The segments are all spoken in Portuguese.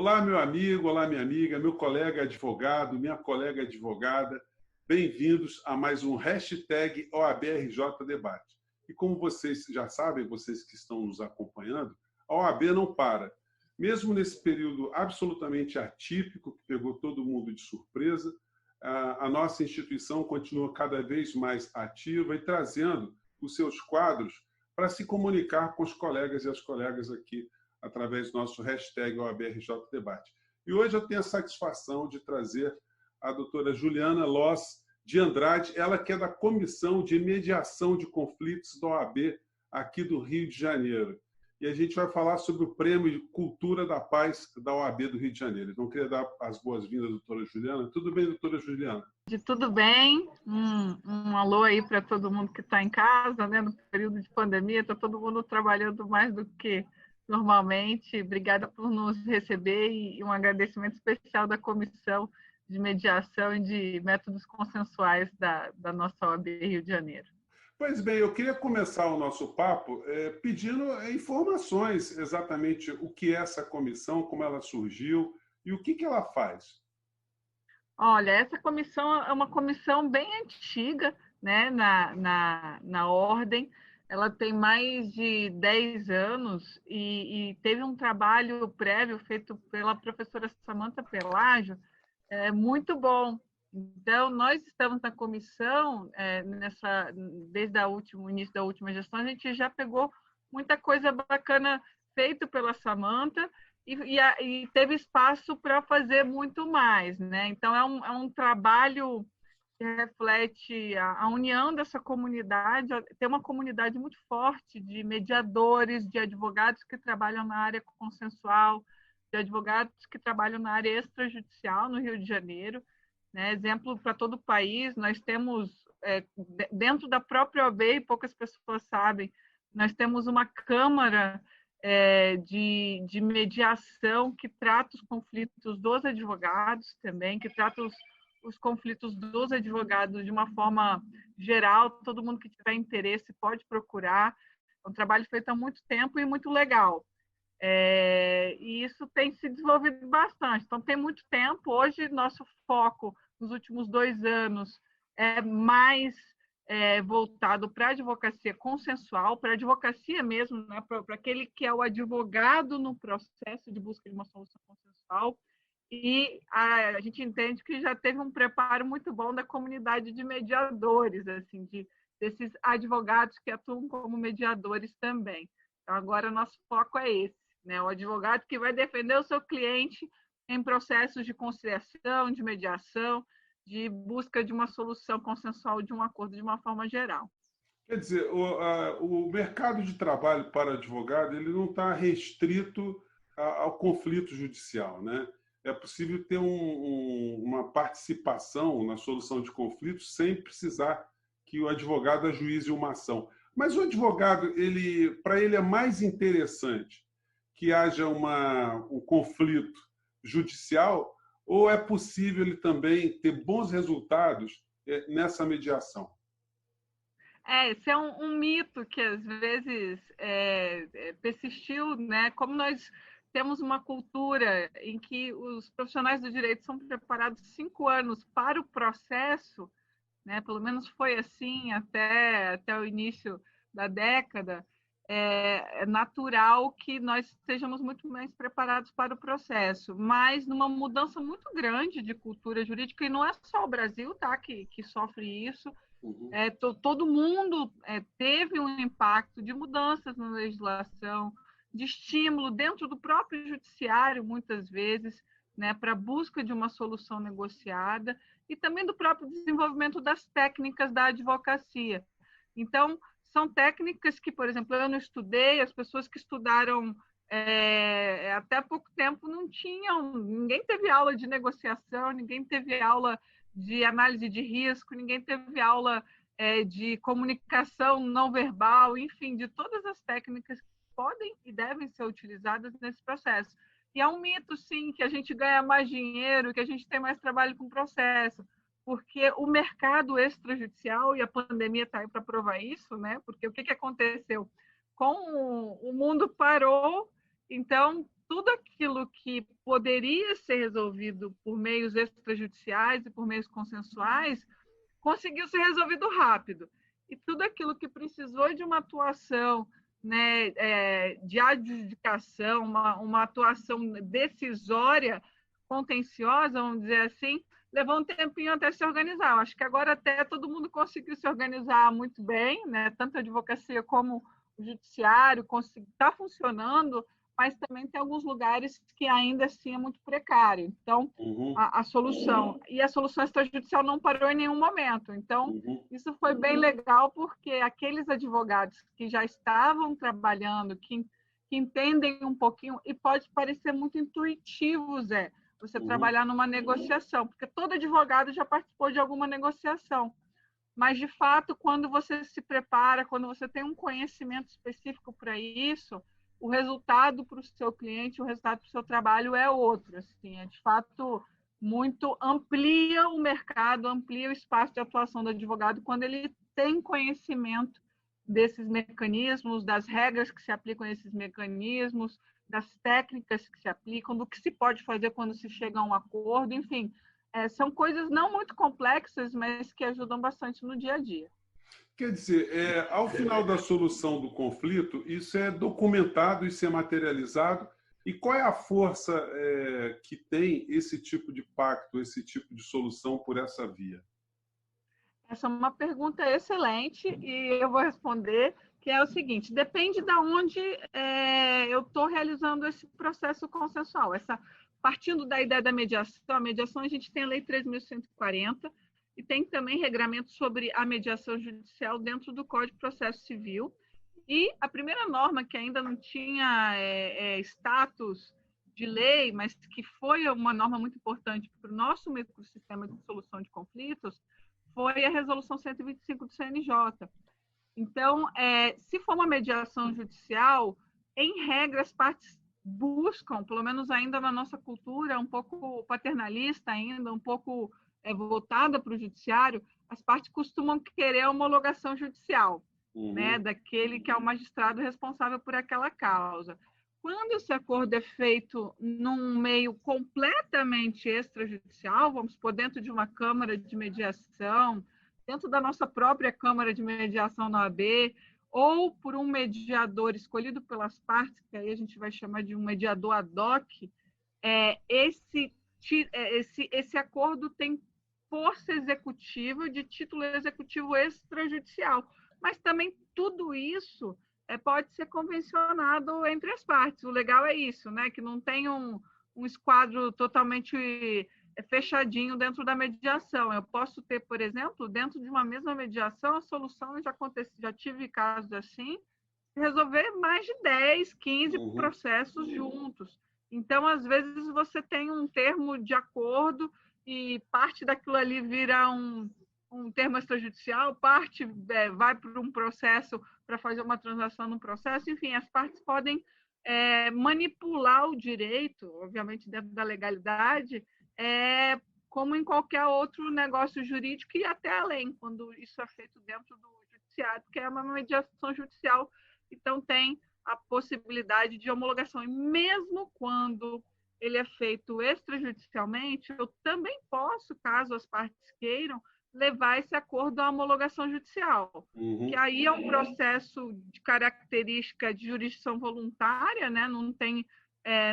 Olá, meu amigo, olá, minha amiga, meu colega advogado, minha colega advogada. Bem-vindos a mais um hashtag OABRJ Debate. E como vocês já sabem, vocês que estão nos acompanhando, a OAB não para. Mesmo nesse período absolutamente atípico, que pegou todo mundo de surpresa, a nossa instituição continua cada vez mais ativa e trazendo os seus quadros para se comunicar com os colegas e as colegas aqui através do nosso hashtag OABRJ Debate. E hoje eu tenho a satisfação de trazer a doutora Juliana Loss de Andrade, ela que é da Comissão de Mediação de Conflitos da OAB aqui do Rio de Janeiro. E a gente vai falar sobre o Prêmio de Cultura da Paz da OAB do Rio de Janeiro. Então, eu queria dar as boas-vindas, doutora Juliana. Tudo bem, doutora Juliana? Tudo bem. Um alô aí para todo mundo que está em casa, né? No período de pandemia, está todo mundo trabalhando mais do que normalmente. Obrigada por nos receber e um agradecimento especial da Comissão de Mediação e de Métodos Consensuais da nossa OAB Rio de Janeiro. Pois bem, eu queria começar o nosso papo pedindo informações exatamente o que é essa comissão, como ela surgiu e o que ela faz. Olha, essa comissão é uma comissão bem antiga, né, na Ordem. Ela tem mais de 10 anos e teve um trabalho prévio feito pela professora Samantha Pelágio, muito bom. Então, nós estamos na comissão, desde o início da última gestão, a gente já pegou muita coisa bacana feito pela Samantha e teve espaço para fazer muito mais, né? Então, é um trabalho que reflete a união dessa comunidade. Tem uma comunidade muito forte de mediadores, de advogados que trabalham na área consensual, de advogados que trabalham na área extrajudicial no Rio de Janeiro, né? Exemplo para todo o país, nós temos, dentro da própria OAB, e poucas pessoas sabem, nós temos uma Câmara de mediação que trata os conflitos dos advogados também, que trata os conflitos dos advogados de uma forma geral. Todo mundo que tiver interesse pode procurar. É um trabalho feito há muito tempo e muito legal. E isso tem se desenvolvido bastante. Então, tem muito tempo. Hoje, nosso foco, nos últimos 2 anos, é mais voltado para a advocacia consensual, para a advocacia mesmo, né? Para aquele que é o advogado no processo de busca de uma solução consensual. E a gente entende que já teve um preparo muito bom da comunidade de mediadores, assim, desses advogados que atuam como mediadores também. Então, agora, nosso foco é esse, né? O advogado que vai defender o seu cliente em processos de conciliação, de mediação, de busca de uma solução consensual, de um acordo de uma forma geral. Quer dizer, o mercado de trabalho para advogado ele não está restrito ao conflito judicial, né? É possível ter uma participação na solução de conflitos sem precisar que o advogado ajuize uma ação. Mas o advogado, para ele é mais interessante que haja um conflito judicial ou é possível ele também ter bons resultados nessa mediação? Esse é um mito que às vezes persistiu, né? Como nós temos uma cultura em que os profissionais do direito são preparados 5 anos para o processo, né? Pelo menos foi assim até o início da década. É natural que nós estejamos muito mais preparados para o processo, mas numa mudança muito grande de cultura jurídica, e não é só o Brasil, tá, que sofre isso. Todo mundo teve um impacto de mudanças na legislação, de estímulo dentro do próprio judiciário, muitas vezes, né, para a busca de uma solução negociada, e também do próprio desenvolvimento das técnicas da advocacia. Então, são técnicas que, por exemplo, eu não estudei, as pessoas que estudaram até pouco tempo não tinham, ninguém teve aula de negociação, ninguém teve aula de análise de risco, ninguém teve aula de comunicação não verbal, enfim, de todas as técnicas que podem e devem ser utilizadas nesse processo. E é um mito, sim, que a gente ganha mais dinheiro, que a gente tem mais trabalho com o processo, porque o mercado extrajudicial, e a pandemia está aí para provar isso, né? Porque o que aconteceu? O mundo parou, então tudo aquilo que poderia ser resolvido por meios extrajudiciais e por meios consensuais conseguiu ser resolvido rápido. E tudo aquilo que precisou de uma atuação, né, de adjudicação, uma atuação decisória, contenciosa, vamos dizer assim, levou um tempinho até se organizar. Eu acho que agora até todo mundo conseguiu se organizar muito bem, né? Tanto a advocacia como o judiciário está funcionando, mas também tem alguns lugares que ainda assim é muito precário. Então, a solução extrajudicial não parou em nenhum momento. Então, isso foi bem legal, porque aqueles advogados que já estavam trabalhando, que entendem um pouquinho, e pode parecer muito intuitivo, Zé, você trabalhar numa negociação, porque todo advogado já participou de alguma negociação. Mas, de fato, quando você se prepara, quando você tem um conhecimento específico para isso, o resultado para o seu cliente, o resultado para o seu trabalho é outro. Assim, de fato, muito amplia o mercado, amplia o espaço de atuação do advogado quando ele tem conhecimento desses mecanismos, das regras que se aplicam a esses mecanismos, das técnicas que se aplicam, do que se pode fazer quando se chega a um acordo, enfim. São coisas não muito complexas, mas que ajudam bastante no dia a dia. Quer dizer, ao final da solução do conflito, isso é documentado, isso é materializado. E qual é a força que tem esse tipo de pacto, esse tipo de solução por essa via? Essa é uma pergunta excelente e eu vou responder, que é o seguinte: depende de onde eu estou realizando esse processo consensual. Partindo da ideia da mediação, a mediação a gente tem a Lei 3.140 e tem também regramento sobre a mediação judicial dentro do Código de Processo Civil. E a primeira norma, que ainda não tinha status de lei, mas que foi uma norma muito importante para o nosso microsistema de solução de conflitos, foi a Resolução 125 do CNJ. Então, se for uma mediação judicial, em regra, as partes buscam, pelo menos ainda na nossa cultura, um pouco paternalista ainda, um pouco voltada para o judiciário, as partes costumam querer a homologação judicial, né, daquele que é o magistrado responsável por aquela causa. Quando esse acordo é feito num meio completamente extrajudicial, vamos supor, dentro de uma câmara de mediação, dentro da nossa própria câmara de mediação na OAB, ou por um mediador escolhido pelas partes, que aí a gente vai chamar de um mediador ad hoc, esse acordo tem força executiva de título executivo extrajudicial. Mas também tudo isso pode ser convencionado entre as partes. O legal é isso, né? Que não tem um esquadro totalmente fechadinho dentro da mediação. Eu posso ter, por exemplo, dentro de uma mesma mediação, a solução, já tive casos assim, resolver mais de 10, 15 processos juntos. Então, às vezes, você tem um termo de acordo e parte daquilo ali vira um termo extrajudicial, parte vai para um processo para fazer uma transação no processo. Enfim, as partes podem manipular o direito, obviamente dentro da legalidade, como em qualquer outro negócio jurídico e até além, quando isso é feito dentro do judiciário, que é uma mediação judicial. Então, tem a possibilidade de homologação. E mesmo quando ele é feito extrajudicialmente, eu também posso, caso as partes queiram, levar esse acordo à homologação judicial, que aí é um processo de característica de jurisdição voluntária, né?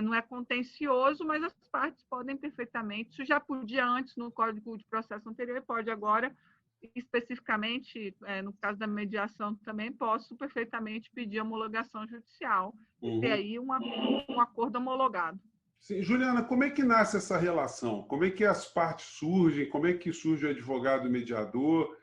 Não é contencioso, mas as partes podem perfeitamente, isso já podia antes no Código de Processo anterior e pode agora, especificamente, no caso da mediação também, posso perfeitamente pedir homologação judicial e ter aí um acordo homologado. Sim. Juliana, como é que nasce essa relação? Como é que as partes surgem? Como é que surge o advogado mediador?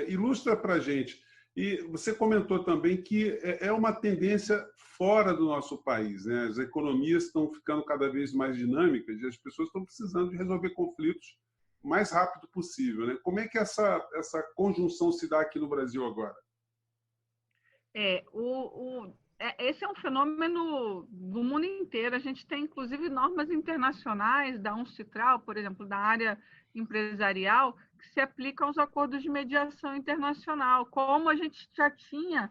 Ilustra para a gente. E você comentou também que é uma tendência fora do nosso país, né? As economias estão ficando cada vez mais dinâmicas e as pessoas estão precisando de resolver conflitos o mais rápido possível, né? Como é que essa conjunção se dá aqui no Brasil agora? Esse é um fenômeno do mundo inteiro. A gente tem, inclusive, normas internacionais da UNCITRAL, por exemplo, da área empresarial, que se aplicam aos acordos de mediação internacional, como a gente já tinha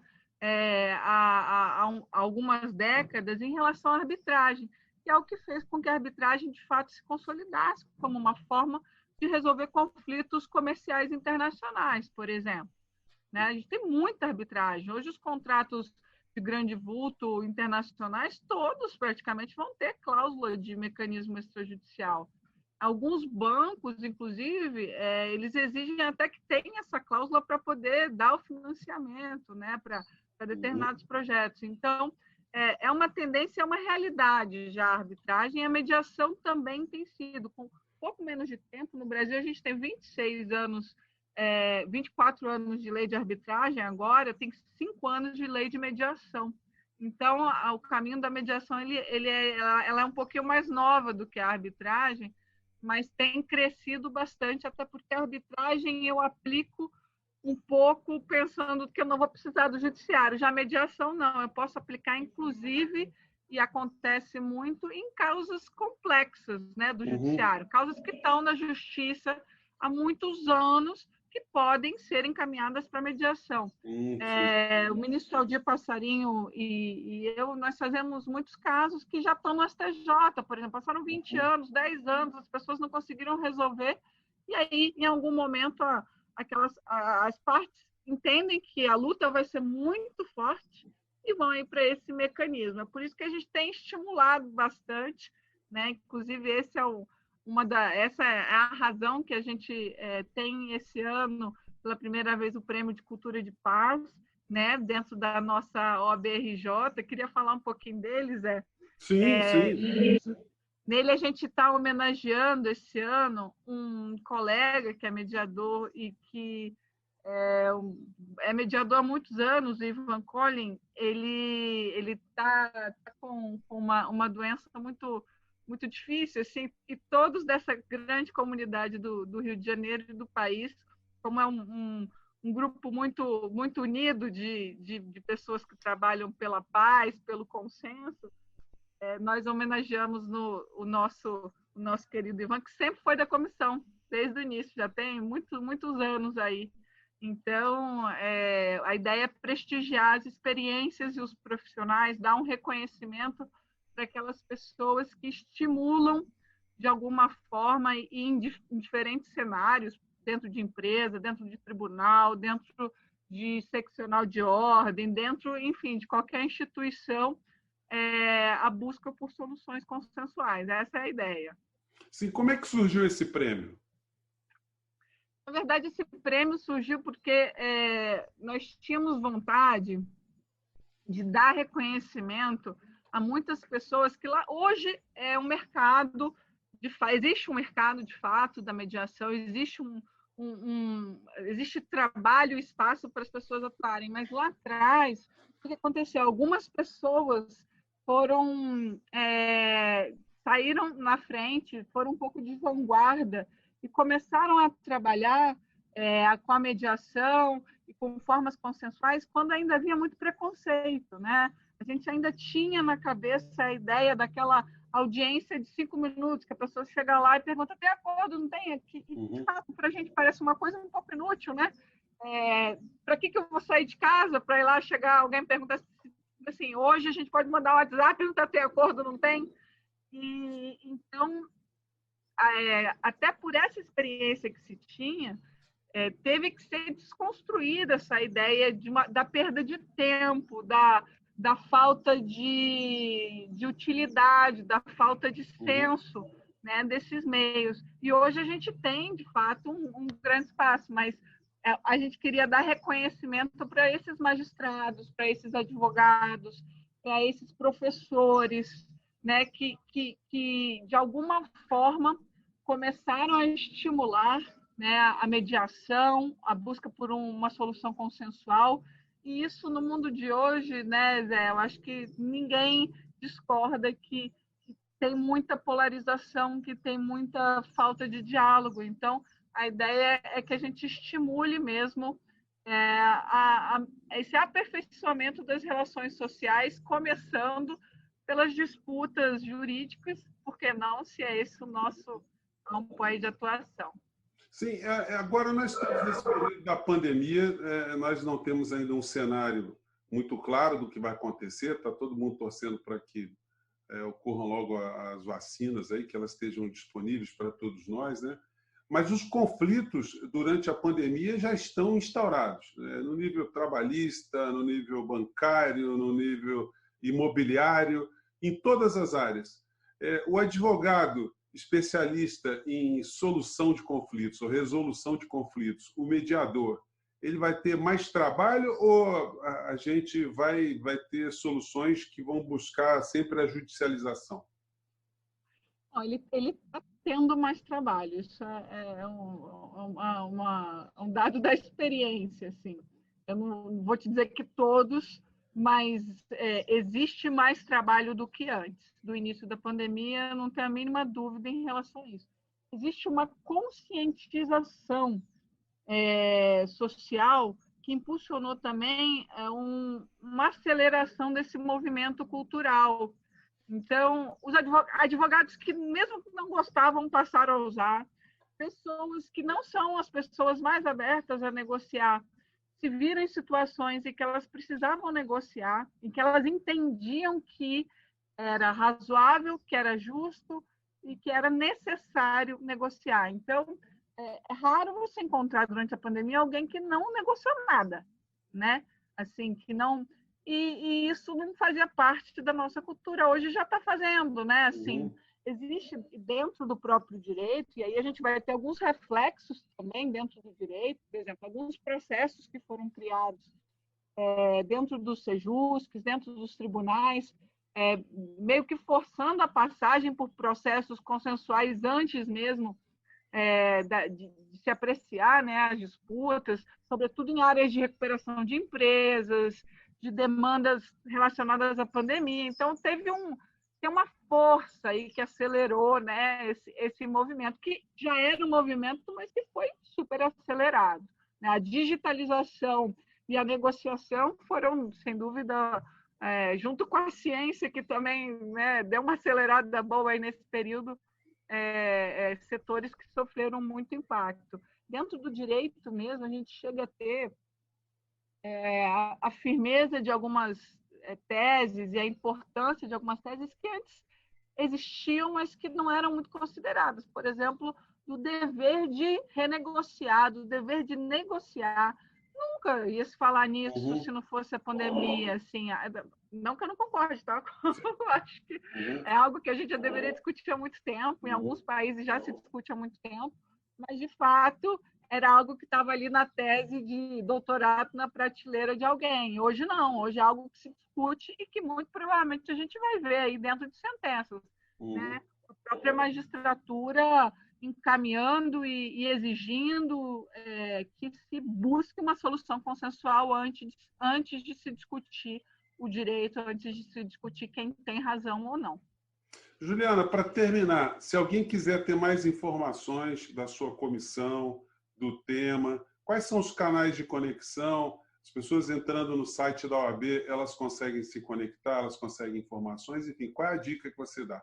há algumas décadas em relação à arbitragem. que é o que fez com que a arbitragem, de fato, se consolidasse como uma forma de resolver conflitos comerciais internacionais, por exemplo. Né? A gente tem muita arbitragem. Hoje, os contratos de grande vulto internacionais, todos praticamente vão ter cláusula de mecanismo extrajudicial. Alguns bancos, inclusive, eles exigem até que tenha essa cláusula para poder dar o financiamento, né, para determinados projetos. Então, é uma tendência, é uma realidade já a arbitragem, e a mediação também tem sido. Com pouco menos de tempo, no Brasil a gente tem 26 anos, 24 anos de lei de arbitragem agora, tem 5 anos de lei de mediação. Então, o caminho da mediação ela é um pouquinho mais nova do que a arbitragem, mas tem crescido bastante, até porque a arbitragem eu aplico um pouco pensando que eu não vou precisar do judiciário. Já a mediação, não. Eu posso aplicar, inclusive, e acontece muito, em causas complexas, né, do judiciário. Causas que estão na justiça há muitos anos, que podem ser encaminhadas para mediação. O ministro Aldir Passarinho e eu, nós fazemos muitos casos que já estão no STJ, por exemplo, passaram 20 anos, 10 anos, as pessoas não conseguiram resolver, e aí, em algum momento, as partes entendem que a luta vai ser muito forte e vão ir para esse mecanismo. É por isso que a gente tem estimulado bastante, né? Inclusive, essa é a razão que a gente tem esse ano, pela primeira vez, o Prêmio de Cultura de Paz, né, dentro da nossa OAB-RJ. Queria falar um pouquinho deles. Sim. Nele, a gente está homenageando esse ano um colega que é mediador e que é mediador há muitos anos, o Ivan Collin. Ele está com uma doença muito difícil, assim, e todos dessa grande comunidade do Rio de Janeiro e do país, como é um grupo muito unido de pessoas que trabalham pela paz, pelo consenso, nós homenageamos o nosso querido Ivan, que sempre foi da comissão, desde o início, já tem muitos anos aí. Então, a ideia é prestigiar as experiências e os profissionais, dar um reconhecimento para aquelas pessoas que estimulam, de alguma forma, em diferentes cenários, dentro de empresa, dentro de tribunal, dentro de seccional de ordem, dentro, enfim, de qualquer instituição, a busca por soluções consensuais. Essa é a ideia. Sim, como é que surgiu esse prêmio? Na verdade, esse prêmio surgiu porque nós tínhamos vontade de dar reconhecimento a muitas pessoas que lá hoje é um mercado existe um mercado de fato da mediação, existe existe trabalho e espaço para as pessoas atuarem, mas lá atrás o que aconteceu? Algumas pessoas saíram na frente, foram um pouco de vanguarda e começaram a trabalhar com a mediação e com formas consensuais quando ainda havia muito preconceito, né? A gente ainda tinha na cabeça a ideia daquela audiência de 5 minutos, que a pessoa chega lá e pergunta, tem acordo, não tem? De fato, para a gente parece uma coisa um pouco inútil, né? Para que eu vou sair de casa para ir lá chegar, alguém perguntar assim, hoje a gente pode mandar um WhatsApp e perguntar, tem acordo, não tem? E, então, até por essa experiência que se tinha, teve que ser desconstruída essa ideia da perda de tempo, da falta de utilidade, da falta de senso, né, desses meios. E hoje a gente tem, de fato, um grande espaço, mas a gente queria dar reconhecimento para esses magistrados, para esses advogados, para esses professores, né, que, de alguma forma, começaram a estimular, né, a mediação, a busca por uma solução consensual. E isso, no mundo de hoje, né, Zé, eu acho que ninguém discorda que tem muita polarização, que tem muita falta de diálogo. Então, a ideia é que a gente estimule mesmo esse aperfeiçoamento das relações sociais, começando pelas disputas jurídicas, por que não, se é esse o nosso campo aí de atuação. Sim, agora nós estamos nesse período da pandemia, nós não temos ainda um cenário muito claro do que vai acontecer, está todo mundo torcendo para que ocorram logo as vacinas aí, que elas estejam disponíveis para todos nós, né? Mas os conflitos durante a pandemia já estão instaurados, né? No nível trabalhista, no nível bancário, no nível imobiliário, em todas as áreas. O advogado especialista em solução de conflitos ou resolução de conflitos, o mediador, ele vai ter mais trabalho ou a gente vai ter soluções que vão buscar sempre a judicialização? Ele está tendo mais trabalho, isso um dado da experiência. Assim. Eu não vou te dizer que todos, mas existe mais trabalho do que antes. Do início da pandemia, eu não tenho a mínima dúvida em relação a isso. Existe uma conscientização social que impulsionou também uma aceleração desse movimento cultural. Então, os advogados que mesmo que não gostavam passaram a usar, pessoas que não são as pessoas mais abertas a negociar, se viram em situações em que elas precisavam negociar, em que elas entendiam que era razoável, que era justo e que era necessário negociar. Então, é raro você encontrar durante a pandemia alguém que não negociou nada, né? Assim, que não... E isso não fazia parte da nossa cultura. Hoje já está fazendo, né? Assim, existe dentro do próprio direito, e aí a gente vai ter alguns reflexos também dentro do direito, por exemplo, alguns processos que foram criados dentro dos sejusques, dentro dos tribunais, meio que forçando a passagem por processos consensuais antes mesmo de se apreciar, né, as disputas, sobretudo em áreas de recuperação de empresas, de demandas relacionadas à pandemia. Então, tem uma força aí que acelerou, né, esse movimento, que já era um movimento, mas que foi super acelerado. Né? A digitalização e a negociação foram, sem dúvida, junto com a ciência, que também, né, deu uma acelerada boa aí nesse período, setores que sofreram muito impacto. Dentro do direito mesmo, a gente chega a ter a firmeza de algumas teses e a importância de algumas teses que antes existiam, mas que não eram muito consideradas. Por exemplo, do dever de renegociar, do dever de negociar. Nunca ia se falar nisso se não fosse a pandemia. Assim, não que eu não concorde, tá? Eu acho que é algo que a gente já deveria discutir há muito tempo. Em alguns países já se discute há muito tempo, mas, de fato, era algo que estava ali na tese de doutorado na prateleira de alguém. Hoje não, hoje é algo que se discute e que muito provavelmente a gente vai ver aí dentro de sentenças. Né? A própria magistratura encaminhando e exigindo que se busque uma solução consensual antes de se discutir o direito, antes de se discutir quem tem razão ou não. Juliana, para terminar, se alguém quiser ter mais informações da sua comissão, do tema, quais são os canais de conexão? As pessoas entrando no site da OAB, elas conseguem se conectar, elas conseguem informações, enfim, qual é a dica que você dá?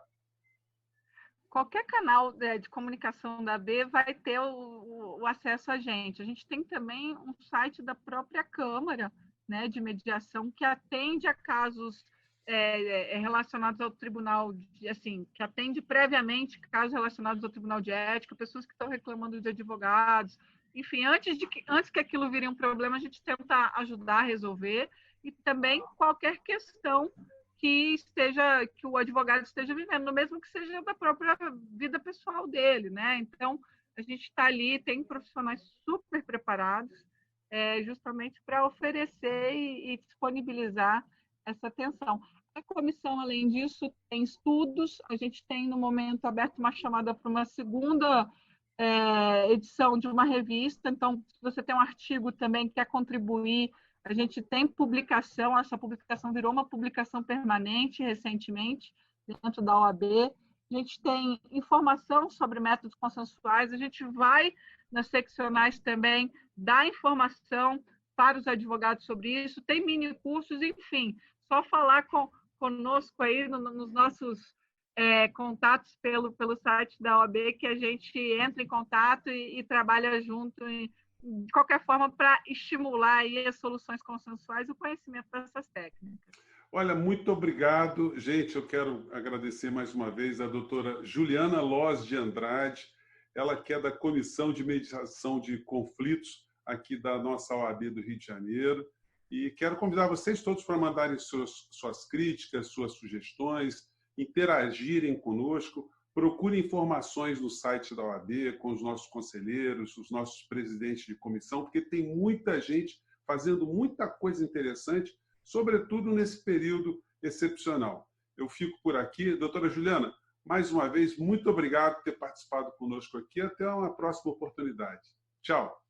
Qualquer canal de comunicação da AB vai ter o acesso a gente. A gente tem também um site da própria Câmara, né, de mediação, que atende a casos relacionados ao tribunal, assim, que atende previamente casos relacionados ao tribunal de ética, pessoas que estão reclamando de advogados, enfim, antes que aquilo vire um problema, a gente tenta ajudar a resolver, e também qualquer questão que o advogado esteja vivendo, mesmo que seja da própria vida pessoal dele, né? Então, a gente está ali, tem profissionais super preparados, justamente para oferecer e disponibilizar essa atenção. A comissão, além disso, tem estudos. A gente tem, no momento, aberto uma chamada para uma segunda edição de uma revista. Então, se você tem um artigo também que quer contribuir, a gente tem publicação. Essa publicação virou uma publicação permanente recentemente, dentro da OAB. A gente tem informação sobre métodos consensuais. A gente vai nas seccionais também dar informação para os advogados sobre isso. Tem mini cursos, enfim. Só falar conosco aí nos nossos contatos pelo site da OAB, que a gente entra em contato e trabalha junto de qualquer forma para estimular aí as soluções consensuais e o conhecimento dessas técnicas. Olha, muito obrigado. Gente, eu quero agradecer mais uma vez a doutora Juliana Loz de Andrade, ela que é da Comissão de Mediação de Conflitos aqui da nossa OAB do Rio de Janeiro. E quero convidar vocês todos para mandarem suas críticas, suas sugestões, interagirem conosco. Procure informações no site da OAB, com os nossos conselheiros, os nossos presidentes de comissão, porque tem muita gente fazendo muita coisa interessante, sobretudo nesse período excepcional. Eu fico por aqui. Doutora Juliana, mais uma vez, muito obrigado por ter participado conosco aqui. Até uma próxima oportunidade. Tchau.